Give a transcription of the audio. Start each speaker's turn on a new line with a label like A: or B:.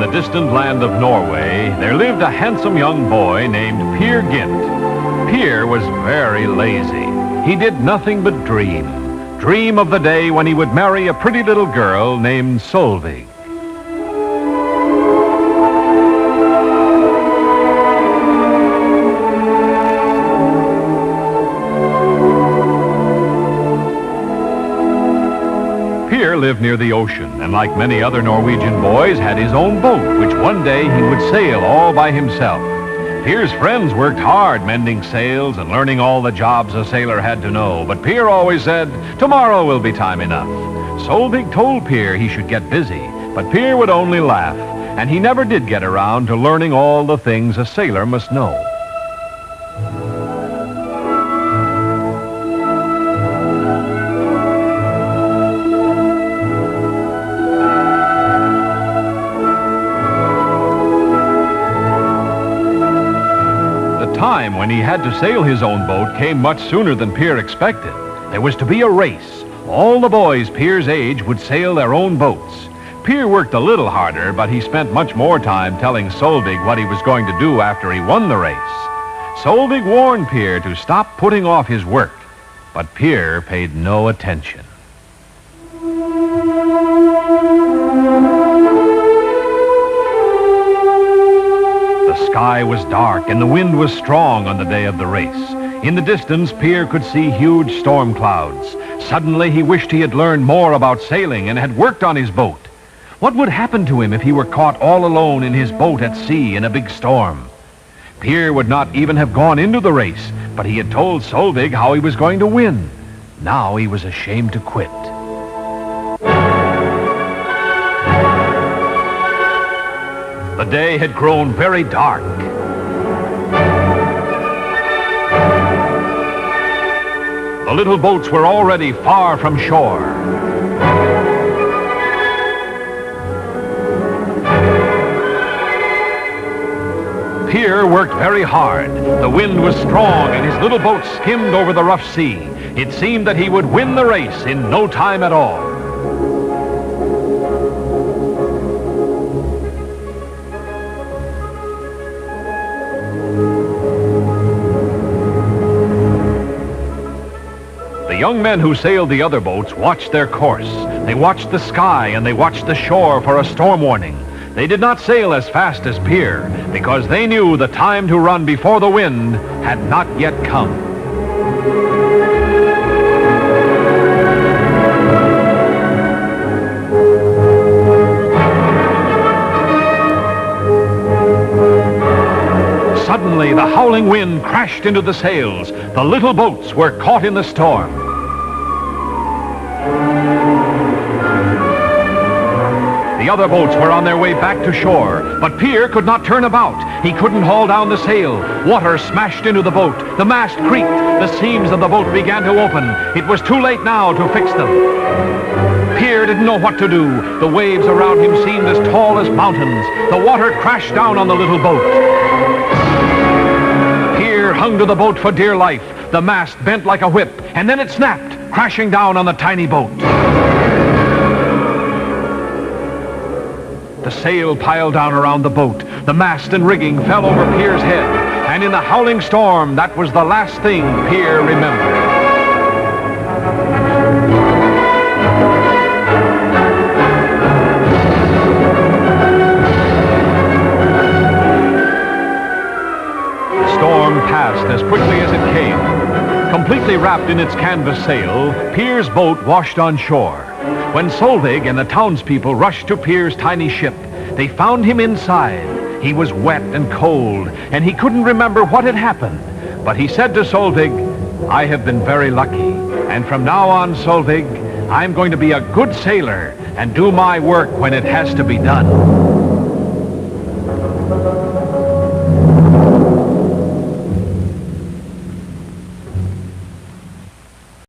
A: the distant land of Norway, there lived a handsome young boy named Peer Gynt. Peer was very lazy. He did nothing but dream. Dream of the day when he would marry a pretty little girl named Solveig. Peer lived near the ocean, and like many other Norwegian boys, had his own boat, which one day he would sail all by himself. Peer's friends worked hard mending sails and learning all the jobs a sailor had to know, but Peer always said, "Tomorrow will be time enough." Solveig told Peer he should get busy, but Peer would only laugh, and he never did get around to learning all the things a sailor must know. Time when he had to sail his own boat came much sooner than Peer expected. There was to be a race. All the boys Peer's age would sail their own boats. Peer worked a little harder, but he spent much more time telling Solveig what he was going to do after he won the race. Solveig warned Peer to stop putting off his work, but Peer paid no attention. The sky was dark and the wind was strong on the day of the race. In the distance, Peer could see huge storm clouds. Suddenly, he wished he had learned more about sailing and had worked on his boat. What would happen to him if he were caught all alone in his boat at sea in a big storm? Peer would not even have gone into the race, but he had told Solveig how he was going to win. Now he was ashamed to quit. The day had grown very dark. The little boats were already far from shore. Peer worked very hard. The wind was strong and his little boat skimmed over the rough sea. It seemed that he would win the race in no time at all. The young men who sailed the other boats watched their course. They watched the sky and they watched the shore for a storm warning. They did not sail as fast as Peer because they knew the time to run before the wind had not yet come. Suddenly, the howling wind crashed into the sails. The little boats were caught in the storm. The other boats were on their way back to shore, but Peer could not turn about. He couldn't haul down the sail. Water smashed into the boat. The mast creaked. The seams of the boat began to open. It was too late now to fix them. Peer didn't know what to do. The waves around him seemed as tall as mountains. The water crashed down on the little boat. Peer hung to the boat for dear life. The mast bent like a whip, and then it snapped, crashing down on the tiny boat. The sail piled down around the boat. The mast and rigging fell over Peer's head, and in the howling storm, that was the last thing Peer remembered. The storm passed as quickly as it came. Completely wrapped in its canvas sail, Peer's boat washed on shore. When Solveig and the townspeople rushed to Peer's tiny ship, they found him inside. He was wet and cold, and he couldn't remember what had happened. But he said to Solveig, "I have been very lucky, and from now on, Solveig, I'm going to be a good sailor and do my work when it has to be done."